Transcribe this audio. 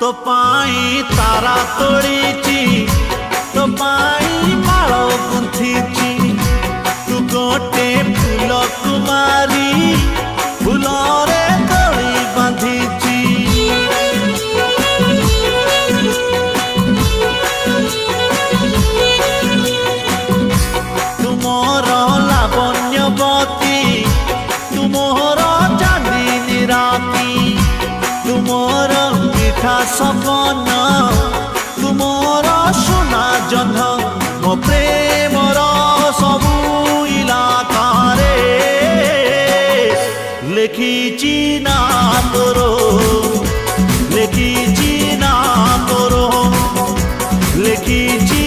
तो पाई तारा तोड़ीची तो पाई माल गुंथीची तू गोटे फूल कुमारी फूलरे दड़ी बांधीची तुमर लावण्यवती तुमर चांदी राती तुमर मिठा सपन तुमर सोना जन्ह मो प्रेमर सबू इलाकारे लेखिची ना तोरो लेखिची ना तोरो लेखिची